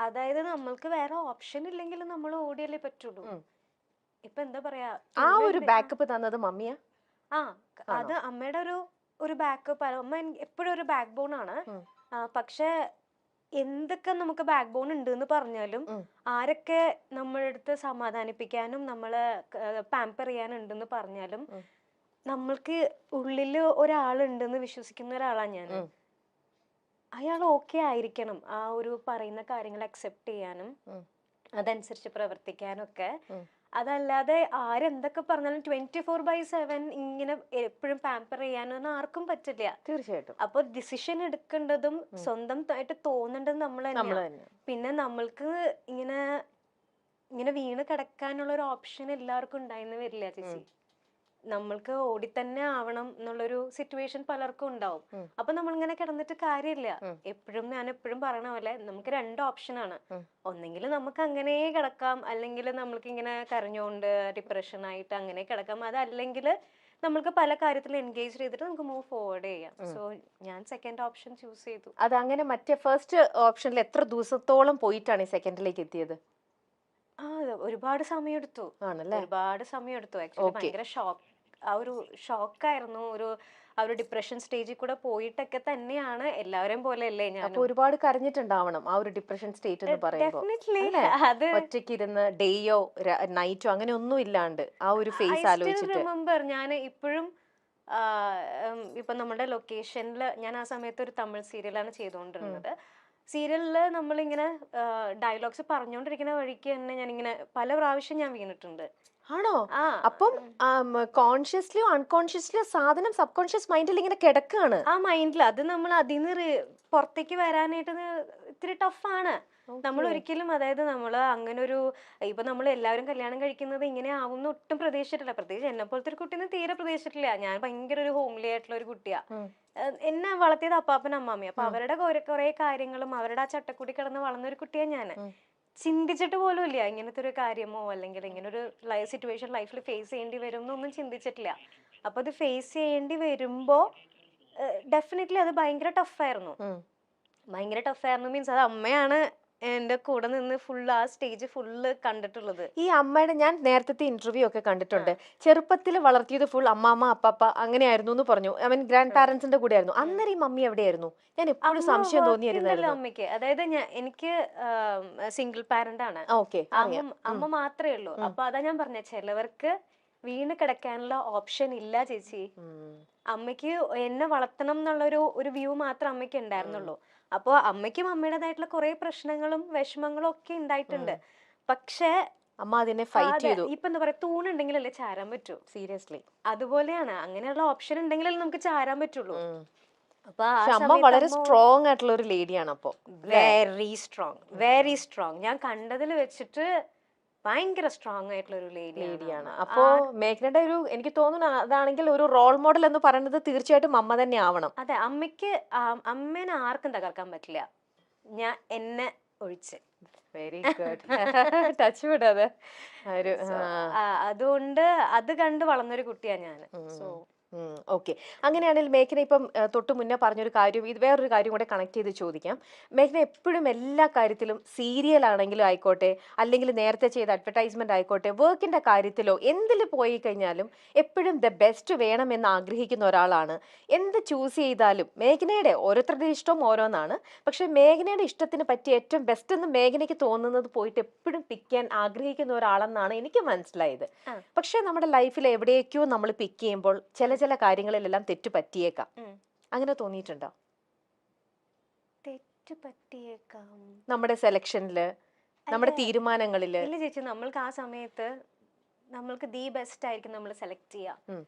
അതായത് നമ്മൾക്ക് വേറെ ഓപ്ഷൻ ഇല്ലെങ്കിൽ നമ്മൾ ഓടിയല്ലേ പറ്റുള്ളൂ. ഇപ്പൊ എന്താ പറയാ, ആ ഒരു ബാക്കപ്പ് തന്നത് മമ്മിയാ? ആ അത് അമ്മയുടെ ഒരു ബാക്കപ്പ്. അമ്മ എപ്പോഴും ഒരു ബാക്ക് ബോൺ ആണ്. പക്ഷെ എന്തൊക്കെ നമുക്ക് ബാക്ക് ബോൺ ഉണ്ട് എന്ന് പറഞ്ഞാലും, ആരൊക്കെ നമ്മുടെ അടുത്ത് സമാധാനിപ്പിക്കാനും നമ്മളെ പാമ്പർ ചെയ്യാനുണ്ടെന്ന് പറഞ്ഞാലും, നമ്മൾക്ക് ഉള്ളില് ഒരാളുണ്ടെന്ന് വിശ്വസിക്കുന്ന ഒരാളാണ് ഞാൻ. അയാൾ ഓക്കെ ആയിരിക്കണം ആ ഒരു പറയുന്ന കാര്യങ്ങൾ അക്സെപ്റ്റ് ചെയ്യാനും അതനുസരിച്ച് പ്രവർത്തിക്കാനും ഒക്കെ. അതല്ലാതെ ആരെന്തൊക്കെ പറഞ്ഞാലും 24/7 ഇങ്ങനെ എപ്പോഴും പാമ്പർ ചെയ്യാനൊന്നും ആർക്കും പറ്റില്ല. തീർച്ചയായിട്ടും. അപ്പൊ ഡിസിഷൻ എടുക്കേണ്ടതും സ്വന്തമായിട്ട് തോന്നേണ്ടതും നമ്മൾ തന്നെയാണ്. പിന്നെ നമ്മൾക്ക് ഇങ്ങനെ ഇങ്ങനെ വീണ് കിടക്കാനുള്ള ഒരു ഓപ്ഷൻ എല്ലാവർക്കും ഉണ്ടായിന്ന് വരില്ല ചേച്ചി. നമ്മൾക്ക് ഓടി തന്നെ ആവണം എന്നുള്ളൊരു സിറ്റുവേഷൻ പലർക്കും ഉണ്ടാവും. അപ്പൊ നമ്മൾ ഇങ്ങനെ കിടന്നിട്ട് കാര്യമില്ല. ഞാൻ എപ്പോഴും പറയണ പോലെ നമുക്ക് 2 ഓപ്ഷനാണ്. ഒന്നെങ്കിൽ നമുക്ക് അങ്ങനെ കിടക്കാം, അല്ലെങ്കിൽ നമ്മൾക്ക് ഇങ്ങനെ കരഞ്ഞുകൊണ്ട് ഡിപ്രഷൻ ആയിട്ട് അങ്ങനെ കിടക്കാം. അതല്ലെങ്കിൽ നമ്മൾക്ക് പല കാര്യത്തിലും എൻഗേജ് ചെയ്തിട്ട് നമുക്ക് മൂവ് ഫോർവേഡ് ചെയ്യാം. സോ ഞാൻ സെക്കൻഡ് ഓപ്ഷൻ ചൂസ് ചെയ്തു. അത് അങ്ങനെ മറ്റേ ഫസ്റ്റ് ഓപ്ഷനിൽ എത്ര ദിവസത്തോളം പോയിട്ടാണ് ഈ സെക്കൻഡിലേക്ക് എത്തിയത്? ഒരുപാട് സമയം എടുത്തു. ഒരുപാട് സമയം എടുത്തു. ആക്ച്വലി ഭയങ്കര ഷോക്കായിരുന്നു. ആ ഒരു ഡിപ്രഷൻ സ്റ്റേജിൽ കൂടെ പോയിട്ടൊക്കെ തന്നെയാണ്. എല്ലാവരെയും പോലെ അല്ലേ ഞാൻ. ഒരുപാട് കരഞ്ഞിട്ടുണ്ടാവണം ആ ഒരു ഡിപ്രഷൻ സ്റ്റേറ്റ് എന്ന് പറയുമ്പോൾ. അത് ഒറ്റയ്ക്ക് ഇരുന്ന് ഡേയോ നൈറ്റോ അങ്ങനെ ഒന്നും ഇല്ലാണ്ട് ആ ഒരു ഫേസ് ആലോചിച്ചിട്ട്. റിമെമ്പർ ഞാൻ ഇപ്പോഴും ഇപ്പൊ നമ്മുടെ ലൊക്കേഷനിൽ ഞാൻ ആ സമയത്ത് ഒരു തമിഴ് സീരിയലാണ് ചെയ്തുകൊണ്ടിരുന്നത്. സീരിയലില് നമ്മളിങ്ങനെ ഡയലോഗ്സ് പറഞ്ഞുകൊണ്ടിരിക്കുന്ന വഴിക്ക് തന്നെ ഞാനിങ്ങനെ പല പ്രാവശ്യം ഞാൻ വീണിട്ടുണ്ട്. ആണോ? അപ്പം കോൺഷ്യസ്ലിയോ അൺകോൺഷ്യസ്ലിയോ സാധനം സബ് കോൺഷ്യസ് മൈൻഡിൽ ഇങ്ങനെ കിടക്കാണ്. ആ മൈൻഡിൽ അത് നമ്മൾ അതിന്ന് പുറത്തേക്ക് വരാനായിട്ട് ഇത്തിരി ടഫാണ്. നമ്മൾ ഒരിക്കലും, അതായത് നമ്മൾ അങ്ങനെ ഒരു, ഇപ്പൊ നമ്മൾ എല്ലാവരും കല്യാണം കഴിക്കുന്നത് ഇങ്ങനെ ആവുന്ന ഒട്ടും പ്രതീക്ഷിച്ചിട്ടില്ല. പ്രത്യേകിച്ച് എന്നെ പോലത്തെ ഒരു കുട്ടീനെ തീരെ പ്രതീക്ഷിച്ചിട്ടില്ല. ഞാൻ ഭയങ്കര ഒരു ഹോംലി ആയിട്ടുള്ള ഒരു കുട്ടിയാ. എന്നെ വളർത്തിയത് അപ്പാപ്പൻ അമ്മാമ്മ. അപ്പൊ അവരുടെ കുറെ കാര്യങ്ങളും അവരുടെ ആ ചട്ടക്കൂടി കിടന്ന് വളർന്ന ഒരു കുട്ടിയാ ഞാൻ. ചിന്തിച്ചിട്ട് പോലും ഇല്ല ഇങ്ങനത്തെ ഒരു കാര്യമോ അല്ലെങ്കിൽ ഇങ്ങനെ ഒരു സിറ്റുവേഷൻ ലൈഫിൽ ഫേസ് ചെയ്യേണ്ടി വരും എന്നൊന്നും ചിന്തിച്ചിട്ടില്ല. അപ്പൊ അത് ഫേസ് ചെയ്യേണ്ടി വരുമ്പോ ഡെഫിനറ്റ്ലി അത് ഭയങ്കര ടഫായിരുന്നു. മീൻസ് അത് അമ്മയാണ് എന്റെ കൂടെ നിന്ന് ആ സ്റ്റേജ് ഫുള്ള് കണ്ടിട്ടുള്ളത്. ഈ അമ്മയുടെ ഞാൻ നേരത്തെ ഇന്റർവ്യൂ ഒക്കെ കണ്ടിട്ടുണ്ട്. ചെറുപ്പത്തിൽ വളർത്തിയത് ഫുൾ അമ്മാമ്മ അപ്പാപ്പ അങ്ങനെയായിരുന്നു എന്ന് പറഞ്ഞു. ഐ മീൻ ഗ്രാൻഡ് പാരന്റ്സിന്റെ കൂടെ ആയിരുന്നു. അന്നേരം ഈ മമ്മി എവിടെയായിരുന്നു? ഞാൻ എപ്പോഴും സംശയം തോന്നിയിരുന്നല്ലോ അമ്മയ്ക്ക്. അതായത് എനിക്ക് സിംഗിൾ പാരന്റ് ആണ്. അമ്മ മാത്രമേ ഉള്ളൂ. അപ്പൊ അതാ ഞാൻ പറഞ്ഞ, ചിലവർക്ക് വീണ് കിടക്കാനുള്ള ഓപ്ഷൻ ഇല്ല ചേച്ചി. അമ്മയ്ക്ക് എന്നെ വളർത്തണം എന്നുള്ള ഒരു വ്യൂ മാത്രം അമ്മയ്ക്ക് ഉണ്ടായിരുന്നുള്ളൂ. അപ്പൊ അമ്മയ്ക്കും അമ്മയുടേതായിട്ടുള്ള കുറെ പ്രശ്നങ്ങളും വിഷമങ്ങളും ഒക്കെ ഉണ്ടായിട്ടുണ്ട്. പക്ഷെ അമ്മ അതിനെ ഫൈറ്റ് ചെയ്തു. ഇപ്പൊ എന്താ പറയാ, തൂണുണ്ടെങ്കിലല്ലേ ചാരാൻ പറ്റൂ. സീരിയസ്ലി അതുപോലെയാണ്. അങ്ങനെയുള്ള ഓപ്ഷൻ ഉണ്ടെങ്കിലല്ലേ നമുക്ക് ചാരാൻ പറ്റുള്ളൂ. അപ്പൊ അമ്മ വളരെ സ്ട്രോങ് ആയിട്ടുള്ള ഒരു ലേഡിയാണ്. അപ്പൊ വെരി സ്ട്രോങ്. ഞാൻ കണ്ടതിൽ വെച്ചിട്ട് ഭയങ്കര സ്ട്രോങ് ആയിട്ടുള്ള ഒരു ലേഡിയാണ്. അപ്പോ മേഘ്നയുടെ ഒരു, എനിക്ക് തോന്നുന്നു അതാണെങ്കിൽ ഒരു റോൾ മോഡൽ എന്ന് പറയുന്നത് തീർച്ചയായിട്ടും അമ്മ തന്നെ ആവണം. അതെ, അമ്മേനെ ആർക്കും തകർക്കാൻ പറ്റില്ല, എന്നെ ഒഴിച്ച്. Very good. ടച്ച് വിടാതെ. അതുകൊണ്ട് അത് കണ്ട് വളർന്നൊരു കുട്ടിയാ ഞാൻ. So okay. അങ്ങനെയാണെങ്കിൽ മേഘന ഇപ്പം തൊട്ട് മുന്നേ പറഞ്ഞൊരു കാര്യം, ഇത് വേറൊരു കാര്യം കൂടെ കണക്ട് ചെയ്ത് ചോദിക്കാം. മേഘന എപ്പോഴും എല്ലാ കാര്യത്തിലും, സീരിയൽ ആണെങ്കിലും ആയിക്കോട്ടെ, അല്ലെങ്കിൽ നേരത്തെ ചെയ്ത അഡ്വർടൈസ്മെന്റ് ആയിക്കോട്ടെ, വർക്കിന്റെ കാര്യത്തിലോ എന്തിൽ പോയി കഴിഞ്ഞാലും എപ്പോഴും ദ ബെസ്റ്റ് വേണമെന്ന് ആഗ്രഹിക്കുന്ന ഒരാളാണ്. എന്ത് ചൂസ് ചെയ്താലും മേഘനയുടെ ഓരോരുത്തരുടെ ഇഷ്ടം ഓരോന്നാണ്. പക്ഷെ മേഘനയുടെ ഇഷ്ടത്തിന് പറ്റിയ ഏറ്റവും ബെസ്റ്റ് എന്ന് മേഘനയ്ക്ക് തോന്നുന്നത് പോയിട്ട് എപ്പോഴും പിക്ക് ചെയ്യാൻ ആഗ്രഹിക്കുന്ന ഒരാളെന്നാണ് എനിക്ക് മനസ്സിലായത്. പക്ഷെ നമ്മുടെ ലൈഫിൽ എവിടേക്കോ നമ്മൾ പിക്ക് ചെയ്യുമ്പോൾ ചില കാര്യങ്ങളിലെല്ലാം തെറ്റ് പറ്റിയേക്കാം. അങ്ങനെ തോന്നിയിട്ടുണ്ടോ? തെറ്റ് പറ്റിയേക്കാം നമ്മുടെ സെലക്ഷനില്, നമ്മുടെ തീരുമാനങ്ങളില്? ഇല്ല ചേച്ചി, നമ്മൾക്ക് ആ സമയത്ത് നമ്മൾക്ക് ദി ബെസ്റ്റ് ആയിരിക്കും നമ്മൾ സെലക്ട് ചെയ്യാം.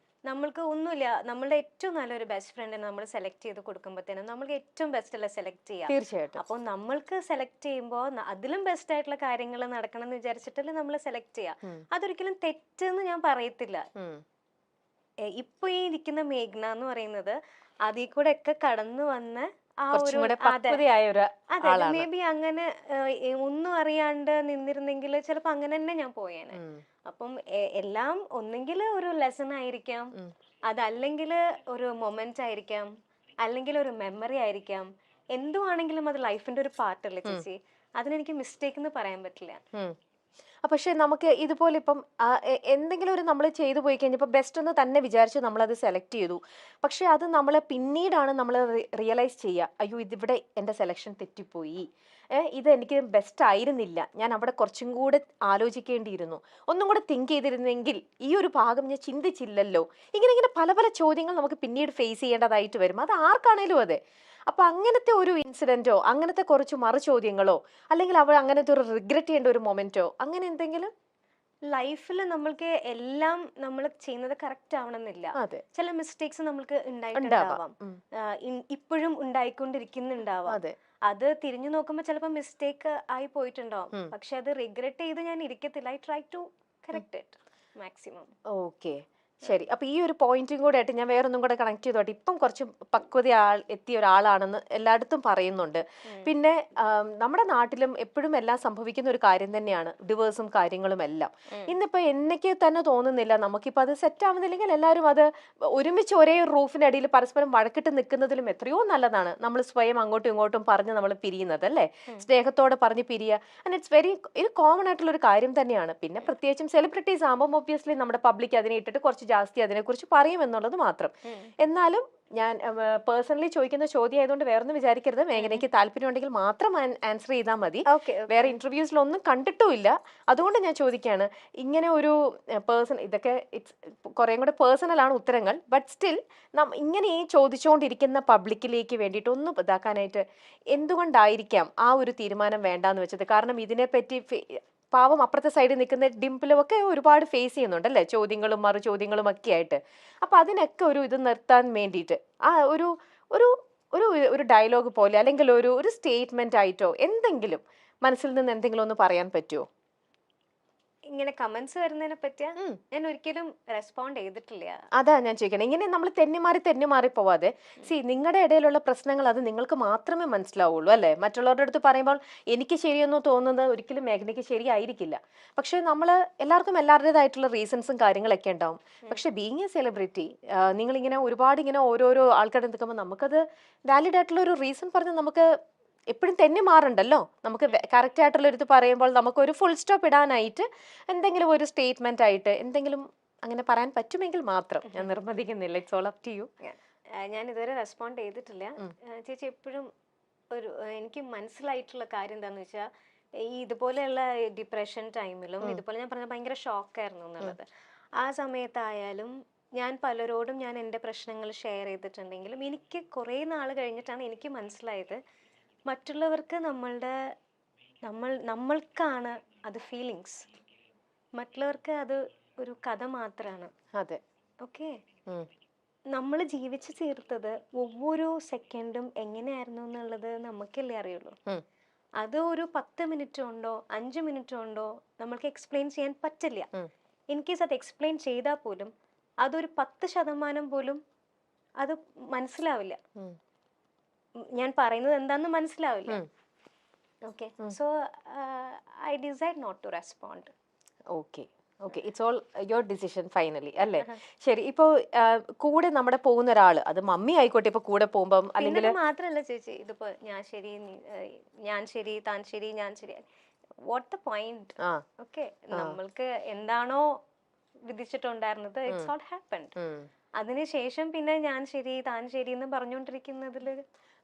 നമ്മൾക്ക് ഒന്നുമില്ല, നമ്മളുടെ ഏറ്റവും നല്ലൊരു ബെസ്റ്റ് ഫ്രണ്ടിനെ നമ്മൾ സെലക്ട് ചെയ്ത് കൊടുക്കുമ്പോഴത്തേനും നമ്മൾക്ക് ഏറ്റവും ബെസ്റ്റ് അല്ല സെലക്ട് ചെയ്യാം. തീർച്ചയായിട്ടും. അപ്പോൾ നമ്മൾക്ക് സെലക്ട് ചെയ്യുമ്പോൾ അതിലും ബെസ്റ്റ് ആയിട്ടുള്ള കാര്യങ്ങൾ നടക്കണം എന്ന് വിചാരിച്ചിട്ടല്ലേ നമ്മൾ സെലക്ട് ചെയ്യാം. അതൊരിക്കലും തെറ്റെന്ന് ഞാൻ പറയത്തില്ല. ഇപ്പൊ ഈ ഇരിക്കുന്ന മേഘ്ന എന്ന് പറയുന്നത് അതിൽ കൂടെ ഒക്കെ കടന്നു വന്ന ആ ഒരു, അതെ, മേ ബി അങ്ങനെ ഒന്നും അറിയാണ്ട് നിന്നിരുന്നെങ്കിൽ ചിലപ്പോ അങ്ങനെ തന്നെ ഞാൻ പോയേനെ. അപ്പം എല്ലാം ഒന്നെങ്കിൽ ഒരു ലെസൺ ആയിരിക്കാം, അതല്ലെങ്കിൽ ഒരു മൊമെന്റ് ആയിരിക്കാം, അല്ലെങ്കിൽ ഒരു മെമ്മറി ആയിരിക്കാം. എന്തുവാണെങ്കിലും അത് ലൈഫിന്റെ ഒരു പാർട്ടല്ലേ ചേച്ചി. അതിനെനിക്ക് മിസ്റ്റേക്ക് എന്ന് പറയാൻ പറ്റില്ല. പക്ഷെ നമുക്ക് ഇതുപോലെ ഇപ്പം എന്തെങ്കിലും ഒരു നമ്മൾ ചെയ്തു പോയി കഴിഞ്ഞപ്പോൾ ബെസ്റ്റ് എന്ന് തന്നെ വിചാരിച്ച് നമ്മളത് സെലക്ട് ചെയ്തു. പക്ഷെ അത് നമ്മൾ പിന്നീടാണ് നമ്മൾ റിയലൈസ് ചെയ്യുക, അയ്യോ ഇതിവിടെ എൻ്റെ സെലക്ഷൻ തെറ്റിപ്പോയി, ഇത് എനിക്ക് ബെസ്റ്റ് ആയിരുന്നില്ല, ഞാൻ അവിടെ കുറച്ചും കൂടെ ആലോചിക്കേണ്ടിയിരുന്നു, ഒന്നും കൂടെ തിങ്ക് ചെയ്തിരുന്നെങ്കിൽ, ഈ ഒരു ഭാഗം ഞാൻ ചിന്തിച്ചില്ലല്ലോ. ഇങ്ങനെ പല പല ചോദ്യങ്ങൾ നമുക്ക് പിന്നീട് ഫേസ് ചെയ്യേണ്ടതായിട്ട് വരും. അത് ആർക്കാണേലും അതെ. അപ്പൊ അങ്ങനത്തെ ഒരു ഇൻസിഡന്റോ അങ്ങനത്തെ കുറച്ച് മറു ചോദ്യങ്ങളോ അല്ലെങ്കിൽ അവൾ അങ്ങനത്തെ ഒരു റിഗ്രറ്റ് ചെയ്യേണ്ട ഒരു മൊമെന്റോ അങ്ങനെ എന്തെങ്കിലും ലൈഫിൽ നമ്മൾക്ക് എല്ലാം നമ്മൾ ചെയ്യുന്നത് കറക്റ്റ് ആവണമെന്നില്ല. അതെ ചില മിസ്റ്റേക്സ് നമ്മൾക്ക് ഉണ്ടായിട്ടുണ്ടാവാം, ഇപ്പോഴും ഉണ്ടായിക്കൊണ്ടിരിക്കുന്നുണ്ടാവാം. അതെ അത് തിരിഞ്ഞു നോക്കുമ്പോൾ ചിലപ്പോൾ മിസ്റ്റേക്ക് ആയി പോയിട്ടുണ്ടാവും. പക്ഷെ അത് റിഗ്രറ്റ് ചെയ്ത് ഞാൻ ഇരിക്കത്തില്ല. I try to correct it maximum. Okay ശരി. അപ്പൊ ഈ ഒരു പോയിന്റും കൂടെ ആയിട്ട് ഞാൻ വേറൊന്നും കൂടെ കണക്ട് ചെയ്തോട്ടെ. ഇപ്പം കുറച്ച് പക്വത എത്തിയ ഒരാളാണെന്ന് എല്ലായിടത്തും പറയുന്നുണ്ട്. പിന്നെ നമ്മുടെ നാട്ടിലും എപ്പോഴും എല്ലാം സംഭവിക്കുന്ന ഒരു കാര്യം തന്നെയാണ് ഡിവേഴ്സും കാര്യങ്ങളും എല്ലാം. ഇന്നിപ്പോ എനിക്ക് തന്നെ തോന്നുന്നില്ല നമുക്കിപ്പോ അത് സെറ്റ് ആവുന്നില്ലെങ്കിൽ എല്ലാവരും അത് ഒരുമിച്ച് ഒരേ റൂഫിനടിയിൽ പരസ്പരം വഴക്കിട്ട് നിൽക്കുന്നതിലും എത്രയോ നല്ലതാണ് നമ്മൾ സ്വയം അങ്ങോട്ടും ഇങ്ങോട്ടും പറഞ്ഞ് നമ്മൾ പിരിയുന്നത്, അല്ലേ? സ്നേഹത്തോടെ പറഞ്ഞ് പിരിയുക. ആൻഡ് ഇറ്റ്സ് വെരി ഒരു കോമൺ ആയിട്ടുള്ള ഒരു കാര്യം തന്നെയാണ്. പിന്നെ പ്രത്യേകിച്ചും സെലിബ്രിറ്റീസ് ആകുമ്പോൾ ഒബ്വിയസ്ലി നമ്മുടെ പബ്ലിക് അതിനെ ഇട്ടിട്ട് കുറച്ച് ജാസ്തി അതിനെക്കുറിച്ച് പറയും എന്നുള്ളത് മാത്രം. എന്നാലും ഞാൻ പേഴ്സണലി ചോദിക്കുന്ന ചോദ്യം ആയതുകൊണ്ട് വേറൊന്നും വിചാരിക്കരുത്. മേഘനയ്ക്ക് താല്പര്യം ഉണ്ടെങ്കിൽ മാത്രം ആൻസർ ചെയ്താൽ മതി. വേറെ ഇന്റർവ്യൂസിലൊന്നും കണ്ടിട്ടുമില്ല, അതുകൊണ്ട് ഞാൻ ചോദിക്കുകയാണ്. ഇങ്ങനെ ഒരു പേഴ്സൺ, ഇതൊക്കെ കുറേ കൂടെ പേഴ്സണൽ ആണ് ഉത്തരങ്ങൾ, ബട്ട് സ്റ്റിൽ ഇങ്ങനെ ഈ ചോദിച്ചുകൊണ്ടിരിക്കുന്ന പബ്ലിക്കിലേക്ക് വേണ്ടിയിട്ട് ഒന്ന് ഇതാക്കാനായിട്ട് എന്തുകൊണ്ടായിരിക്കാം ആ ഒരു തീരുമാനം വേണ്ടാന്ന് വെച്ചത്? കാരണം ഇതിനെപ്പറ്റി പാവം അപ്പുറത്തെ സൈഡിൽ നിൽക്കുന്ന ഡിംപിളും ഒക്കെ ഒരുപാട് ഫേസ് ചെയ്യുന്നുണ്ടല്ലേ, ചോദ്യങ്ങളും മറു ചോദ്യങ്ങളും ഒക്കെ ആയിട്ട്. അപ്പൊ അതിനൊക്കെ ഒരു ഇത് നിർത്താൻ വേണ്ടിയിട്ട് ആ ഒരു ഒരു ഒരു ഒരു ഡയലോഗ് പോലെ അല്ലെങ്കിൽ ഒരു സ്റ്റേറ്റ്മെന്റ് ആയിട്ടോ എന്തെങ്കിലും മനസ്സിൽ നിന്ന് എന്തെങ്കിലും ഒന്ന് പറയാൻ പറ്റുമോ? ഇങ്ങനെ കമന്റ്സ് വരുന്നതിനെ പറ്റിയാ ഞാൻ ഒരിക്കലും റെസ്പോണ്ട് ചെയ്തിട്ടില്ല. അതാ ഞാൻ ചോദിക്കണം. ഇങ്ങനെ നമ്മൾ തെന്നിമാറി പോവാതെ, നിങ്ങളുടെ ഇടയിലുള്ള പ്രശ്നങ്ങൾ അത് നിങ്ങൾക്ക് മാത്രമേ മനസ്സിലാവുള്ളൂ, അല്ലെ? മറ്റുള്ളവരുടെ അടുത്ത് പറയുമ്പോൾ എനിക്ക് ശരിയെന്നോ തോന്നുന്നത് ഒരിക്കലും മേഘനയ്ക്ക് ശരിയായിരിക്കില്ല. പക്ഷെ നമ്മൾ എല്ലാവർക്കും എല്ലാവരുടേതായിട്ടുള്ള റീസൺസും കാര്യങ്ങളൊക്കെ ഉണ്ടാവും. പക്ഷെ ബീങ് എ സെലിബ്രിറ്റി, നിങ്ങളിങ്ങനെ ഒരുപാട് ഇങ്ങനെ ഓരോരോ ആൾക്കാരുടെ നിൽക്കുമ്പോൾ നമുക്കത് വാലിഡ് ആയിട്ടുള്ള ഒരു റീസൺ പറഞ്ഞ് നമുക്ക് എപ്പോഴും തെന്നി മാറണ്ടല്ലോ. നമുക്ക് കറക്റ്റ് ആയിട്ടുള്ള ഒരു ഇത് പറയുമ്പോൾ നമുക്ക് ഒരു ഫുൾ സ്റ്റോപ്പ് ഇടാനായിട്ട് എന്തെങ്കിലും ഒരു സ്റ്റേറ്റ്മെന്റ് ആയിട്ട് എന്തെങ്കിലും അങ്ങനെ പറയാൻ പറ്റുമെങ്കിൽ മാത്രം. ഞാൻ നിർബന്ധിക്കുന്നില്ല, it's all up to you. ഞാൻ ഇതുവരെ റെസ്പോണ്ട് ചെയ്തിട്ടില്ല. ചേച്ചി എപ്പോഴും ഒരു എനിക്ക് മനസ്സിലായിട്ടുള്ള കാര്യം എന്താന്ന് വെച്ചാൽ, ഈ ഇതുപോലെയുള്ള ഡിപ്രഷൻ ടൈമിലും ഇതുപോലെ ഞാൻ പറഞ്ഞ ഭയങ്കര ഷോക്കായിരുന്നു എന്നുള്ളത്. ആ സമയത്തായാലും ഞാൻ പലരോടും ഞാൻ എൻ്റെ പ്രശ്നങ്ങൾ ഷെയർ ചെയ്തിട്ടുണ്ടെങ്കിലും എനിക്ക് കുറേ നാൾ കഴിഞ്ഞിട്ടാണ് എനിക്ക് മനസ്സിലായത് മറ്റുള്ളവർക്ക് നമ്മൾക്കാണ് അത് ഫീലിങ്സ്, മറ്റുള്ളവർക്ക് അത് ഒരു കഥ മാത്രമാണ്. അതെ, ഓക്കെ. നമ്മൾ ജീവിച്ചു തീർത്തത് ഒவ்வொരു സെക്കൻഡും എങ്ങനെയായിരുന്നു എന്നുള്ളത് നമുക്കല്ലേ അറിയുള്ളൂ. അത് ഒരു 10 മിനിറ്റ് കൊണ്ടോ 5 മിനിറ്റ് കൊണ്ടോ നമ്മൾക്ക് എക്സ്പ്ലെയിൻ ചെയ്യാൻ പറ്റില്ല. ഇൻ കേസ് അത് എക്സ്പ്ലെയിൻ ചെയ്താൽ പോലും അതൊരു 10% പോലും അത് മനസ്സിലാവില്ല. ഞാൻ പറയുന്നത് എന്താന്ന് മനസ്സിലാവില്ല. Okay, so I decide not to respond. Okay, it's all your decision finally, അല്ലേ? ശരി. ഇപ്പോ കൂടെ നമ്മുടെ പോകുന്ന ഒരാള്, അത് മമ്മി ആയിക്കോട്ടെ, ഇപ്പൊ കൂടെ പോകുമ്പം അല്ലെങ്കിൽ മാത്രല്ല ചേച്ചി, ഇതിപ്പോ ഞാൻ ശരി താൻ ശരി ഞാൻ ശരി, വാട്ട് ദ പോയിന്റ്? ഓക്കെ, നമ്മൾക്ക് എന്താണോ വിധിച്ചിട്ടുണ്ടായിരുന്നത്, ഇറ്റ്സ് ഓൾ ഹാപ്പൻഡ്. അതിനുശേഷം പിന്നെ ഞാൻ ശരി താൻ ശരി എന്ന് പറഞ്ഞുകൊണ്ടിരിക്കുന്നതില്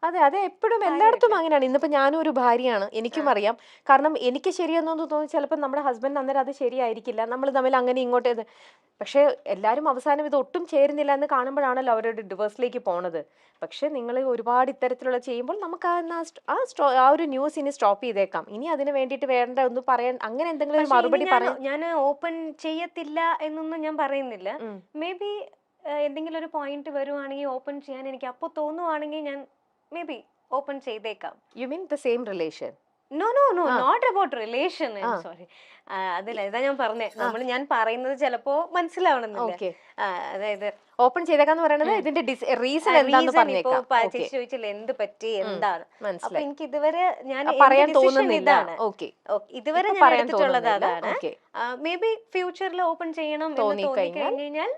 അതെ എപ്പോഴും എല്ലായിടത്തും അങ്ങനെയാണ്. ഇന്നിപ്പോ ഞാനും ഒരു ഭാര്യയാണ്, എനിക്കും അറിയാം. കാരണം എനിക്ക് ശരിയെന്നൊന്നും തോന്നി ചിലപ്പോൾ നമ്മുടെ ഹസ്ബൻഡ് അന്നേരം അത് ശരിയായിരിക്കില്ല, നമ്മൾ തമ്മിൽ അങ്ങനെ ഇങ്ങോട്ട്. പക്ഷെ എല്ലാവരും അവസാനം ഇത് ഒട്ടും ചേരുന്നില്ല എന്ന് കാണുമ്പോഴാണല്ലോ അവരുടെ ഡിവേഴ്സിലേക്ക് പോണത്. പക്ഷെ നിങ്ങൾ ഒരുപാട് ഇത്തരത്തിലുള്ള ചെയ്യുമ്പോൾ നമുക്ക് ആ ഒരു ന്യൂസ് ഇനി സ്റ്റോപ്പ് ചെയ്തേക്കാം. ഇനി അതിന് വേണ്ടിയിട്ട് വേണ്ട ഒന്ന് പറയാൻ അങ്ങനെ എന്തെങ്കിലും മറുപടി പറയാൻ ഞാൻ ഓപ്പൺ ചെയ്യത്തില്ല എന്നൊന്നും ഞാൻ പറയുന്നില്ല. മേ ബി എന്തെങ്കിലും ഒരു പോയിന്റ് വരുവാണെങ്കിൽ ഓപ്പൺ ചെയ്യാൻ എനിക്ക് അപ്പോൾ തോന്നുവാണെങ്കിൽ ഞാൻ മേ ബി ഓപ്പൺ ചെയ്തേക്കാം. You mean the same relation? No, not about relation. Sorry, അതില്ല, ഇതാ ഞാൻ പറഞ്ഞേ. ഞാൻ പറയുന്നത് ചിലപ്പോ മനസ്സിലാവണമെന്നില്ല. അതായത് ഓപ്പൺ ചെയ്തേക്കാന്ന് പറയുന്നത് ഇതിന്റെ റീസൺ എന്താന്ന് പറഞ്ഞേക്കാം. ചേച്ചി ചോദിച്ചില്ല എന്ത് പറ്റി എന്താണ്, അപ്പൊ എനിക്ക് ഇതുവരെ ഞാൻ പറയാൻ തോന്നുന്നില്ല. ഇതുവരെ ഞാൻ എടുത്തിട്ടുള്ളത് അതാണ്. മേ ബി ഫ്യൂച്ചറിൽ ഓപ്പൺ ചെയ്യണം എന്ന് തോന്നിക്കഴിഞ്ഞാൽ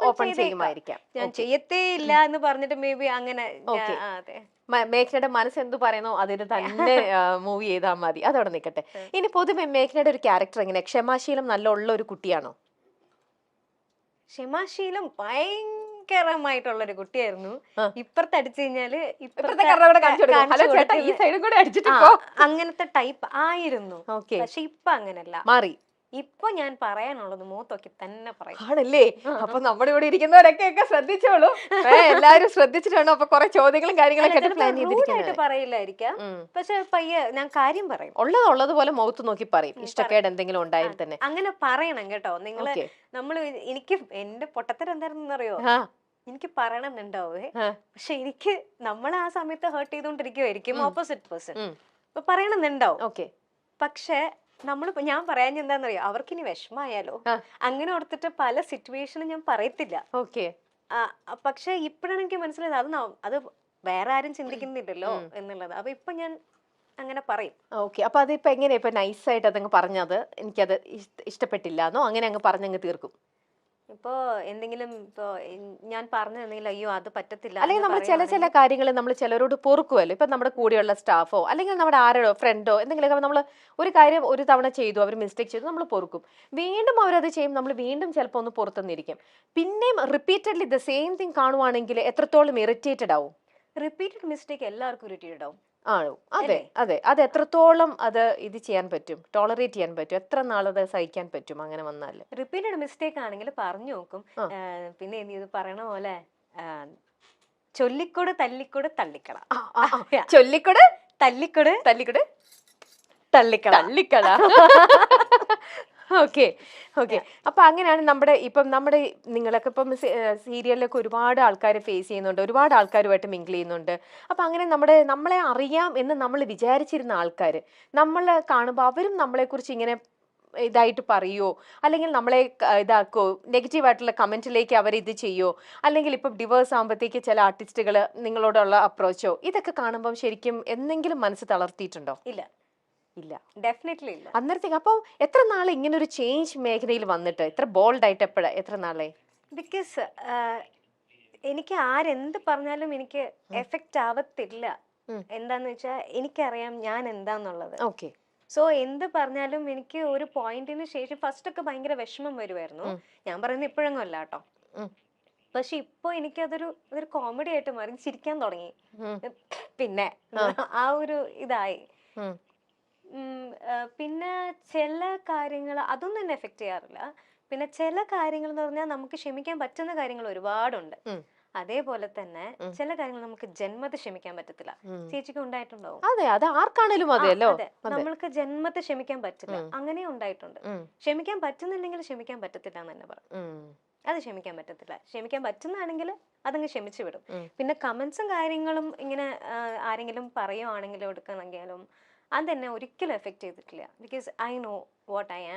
ഓപ്പൺ ചെയ്യുമായിരിക്കാം. ഞാൻ ചെയ്യത്തേ ഇല്ല എന്ന് പറഞ്ഞിട്ട് മേ ബി അങ്ങനെ. അതെ, മേഘനയുടെ മനസ്സ് എന്ത് പറയുന്നോ അതിന് തന്നെ മൂവ് ചെയ്താൽ മതി, അതവിടെ നിൽക്കട്ടെ. ഇനി പൊതുവെ മേഘനയുടെ ഒരു ക്യാരക്ടർ എങ്ങനെ, ക്ഷമാശീലം നല്ല ഉള്ള ഒരു കുട്ടിയാണോ? ക്ഷമാശീലം ഭയങ്കരമായിട്ടുള്ളൊരു കുട്ടിയായിരുന്നു. ഇപ്പുറത്ത് അടിച്ചു കഴിഞ്ഞാല് അങ്ങനത്തെ ടൈപ്പ് ആയിരുന്നു. പക്ഷെ ഇപ്പൊ അങ്ങനല്ല, മാറി. ഇപ്പൊ ഞാൻ പറയാനുള്ളത് മൂത്തൊക്കെ തന്നെ പറയും. ആണല്ലേ? അപ്പൊ നമ്മുടെ ഇവിടെ ഇരിക്കുന്നവരൊക്കെ ശ്രദ്ധിച്ചോളൂ, എല്ലാരും ശ്രദ്ധിച്ചിട്ട് വേണം അപ്പൊ കുറെ ചോദ്യങ്ങളും കാര്യങ്ങളൊക്കെ പറയില്ലായിരിക്കാം, പക്ഷെ പയ്യെ ഞാൻ കാര്യം പറയും, ഉള്ളതുപോലെ മുഖത്ത് നോക്കി പറയും. ഇഷ്ടക്കേട് എന്തെങ്കിലും ഉണ്ടായാൽ തന്നെ അങ്ങനെ പറയണം കേട്ടോ നിങ്ങള്. നമ്മള് എനിക്ക് എന്റെ പൊട്ടത്തരം എന്തായിരുന്നു അറിയോ, എനിക്ക് പറയണമെന്നുണ്ടാവേ, പക്ഷെ എനിക്ക് നമ്മൾ ആ സമയത്ത് ഹേർട്ട് ചെയ്തോണ്ടിരിക്കുവായിരിക്കും ഓപ്പോസിറ്റ് പേഴ്സൺ, അപ്പൊ പറയണമെന്നുണ്ടാവും. പക്ഷെ ഞാൻ പറയാൻ എന്താന്നറിയോ, അവർക്കിനി വിഷമായാലോ അങ്ങനെ ഓർത്തിട്ട് പല സിറ്റുവേഷനും ഞാൻ പറയത്തില്ല. പക്ഷെ ഇപ്പഴാണ് എനിക്ക് മനസ്സിലായത് അത് വേറെ ആരും ചിന്തിക്കുന്നില്ലല്ലോ എന്നുള്ളത്. അപ്പൊ ഇപ്പൊ ഞാൻ അങ്ങനെ പറയും. അപ്പൊ അതിപ്പോ എങ്ങനെയാ ഇപ്പൊ നൈസായിട്ട് അതങ്ങ് പറഞ്ഞത് എനിക്കത് ഇഷ്ടപ്പെട്ടില്ലാന്നോ അങ്ങനെ അങ്ങ് പറഞ്ഞങ്ങ് തീർക്കും? ഇപ്പോ എന്തെങ്കിലും ഇപ്പോ ഞാൻ പറഞ്ഞു എന്തെങ്കിലും അയ്യോ അത് പറ്റത്തില്ല, അല്ലെങ്കിൽ നമ്മൾ ചില കാര്യങ്ങൾ നമ്മൾ ചിലരോട് പൊറുക്കുമല്ലോ. ഇപ്പൊ നമ്മുടെ കൂടെയുള്ള സ്റ്റാഫോ അല്ലെങ്കിൽ നമ്മുടെ ആരോടോ ഫ്രണ്ടോ എന്തെങ്കിലുമൊക്കെ നമ്മൾ ഒരു കാര്യം ഒരു തവണ ചെയ്തു, അവർ മിസ്റ്റേക്ക് ചെയ്തു, നമ്മൾ പൊറുക്കും. വീണ്ടും അവരത് ചെയ്യും, നമ്മൾ വീണ്ടും ചിലപ്പോൾ ഒന്ന് പുറത്തുനിന്നിരിക്കും. പിന്നെയും റിപ്പീറ്റഡ്ലി ദ സെയിം തിങ് കാണുവാണെങ്കിൽ എത്രത്തോളം ഇറിറ്റേറ്റഡ് ആവും? റിപ്പീറ്റഡ് മിസ്റ്റേക്ക് എല്ലാവർക്കും ഇറിറ്റേറ്റഡ് ആവും. ആണോ? അതെ അതെ, അത് എത്രത്തോളം അത് ഇത് ചെയ്യാൻ പറ്റും, ടോളറേറ്റ് ചെയ്യാൻ പറ്റും, എത്ര നാളത് സഹിക്കാൻ പറ്റും അങ്ങനെ വന്നാൽ? റിപ്പീറ്റഡ് മിസ്റ്റേക്ക് ആണെങ്കിൽ പറഞ്ഞു നോക്കും. പിന്നെ ഇത് പറയണ പോലെ ചൊല്ലിക്കൊട് തല്ലിക്കൊട് തള്ളിക്കള, ചൊല്ലിക്കൊട് തല്ലിക്കൊട് തല്ലിക്കൊട് തള്ളിക്കള തള്ളിക്കള. ഓക്കെ. അപ്പൊ അങ്ങനെയാണ് നമ്മുടെ നിങ്ങളൊക്കെ ഇപ്പം സീരിയലിലൊക്കെ ഒരുപാട് ആൾക്കാരെ ഫേസ് ചെയ്യുന്നുണ്ട്, ഒരുപാട് ആൾക്കാരുമായിട്ട് മിങ്കിൾ ചെയ്യുന്നുണ്ട്. അപ്പൊ അങ്ങനെ നമ്മളെ അറിയാം എന്ന് നമ്മൾ വിചാരിച്ചിരുന്ന ആൾക്കാർ നമ്മളെ കാണുമ്പോൾ അവരും നമ്മളെക്കുറിച്ച് ഇങ്ങനെ ഇതായിട്ട് പറയുമോ, അല്ലെങ്കിൽ നമ്മളെ ഇതാക്കോ, നെഗറ്റീവായിട്ടുള്ള കമന്റിലേക്ക് അവർ ഇത് ചെയ്യോ, അല്ലെങ്കിൽ ഇപ്പം ഡിവേഴ്സ് ആകുമ്പോഴത്തേക്ക് ചില ആർട്ടിസ്റ്റുകൾ നിങ്ങളോടുള്ള അപ്രോച്ചോ ഇതൊക്കെ കാണുമ്പോൾ ശരിക്കും എന്തെങ്കിലും മനസ്സ് തളർത്തിയിട്ടുണ്ടോ? ഇല്ല, ഡെഫിനറ്റ്ലി ഇല്ല. അന്നേരത്തേക്ക് അപ്പോൾ എത്ര നാളെ ഇങ്ങനെ ഒരു ചേഞ്ച് മേഖലയിൽ വന്നിട്ട് ഇത്ര ബോൾഡ് ആയിട്ട് എത്ര നാളെ? ബിക്കോസ് എനിക്ക് ആരെന്ത് പറഞ്ഞാലും എനിക്ക് എഫക്റ്റ് ആവത്തില്ല. എന്താന്ന് വെച്ചാൽ എനിക്കറിയാം ഞാൻ എന്താന്നുള്ളത്. സോ എന്ത് പറഞ്ഞാലും എനിക്ക് ഒരു പോയിന്റിന് ശേഷം ഫസ്റ്റ് ഒക്കെ ഭയങ്കര വിഷമം വരുമായിരുന്നു. ഞാൻ പറയുന്നത് ഇപ്പോഴൊന്നും അല്ല കേട്ടോ. പക്ഷെ ഇപ്പൊ എനിക്കതൊരു കോമഡി ആയിട്ട് മാറി, ചിരിക്കാൻ തുടങ്ങി. പിന്നെ ആ ഒരു ഇതായി. പിന്നെ ചില കാര്യങ്ങൾ അതൊന്നും എന്നെ എഫക്ട് ചെയ്യാറില്ല. പിന്നെ ചില കാര്യങ്ങൾ എന്ന് പറഞ്ഞാൽ നമുക്ക് ക്ഷമിക്കാൻ പറ്റുന്ന കാര്യങ്ങൾ ഒരുപാടുണ്ട്. അതേപോലെ തന്നെ ചില കാര്യങ്ങൾ നമുക്ക് ജന്മത്തെ ക്ഷമിക്കാൻ പറ്റത്തില്ല. ചേച്ചിക്ക് ഉണ്ടായിട്ടുണ്ടാവും. അതെ, ആർക്കാണേലും അതെ, നമ്മൾക്ക് ജന്മത്തെ ക്ഷമിക്കാൻ പറ്റില്ല, അങ്ങനെ ഉണ്ടായിട്ടുണ്ട്. ക്ഷമിക്കാൻ പറ്റുന്നില്ലെങ്കിൽ ക്ഷമിക്കാൻ പറ്റത്തില്ല എന്ന് തന്നെ പറയും. അത് ക്ഷമിക്കാൻ പറ്റത്തില്ല. ക്ഷമിക്കാൻ പറ്റുന്നതാണെങ്കിൽ അതങ്ങ് ക്ഷമിച്ചു വിടും. പിന്നെ കമന്റ്സും കാര്യങ്ങളും ഇങ്ങനെ ആരെങ്കിലും പറയുവാണെങ്കിലും എടുക്കണമെങ്കിലും അതെന്നെ ഒരിക്കലും എഫക്ട് ചെയ്തിട്ടില്ല. Because I know what I am.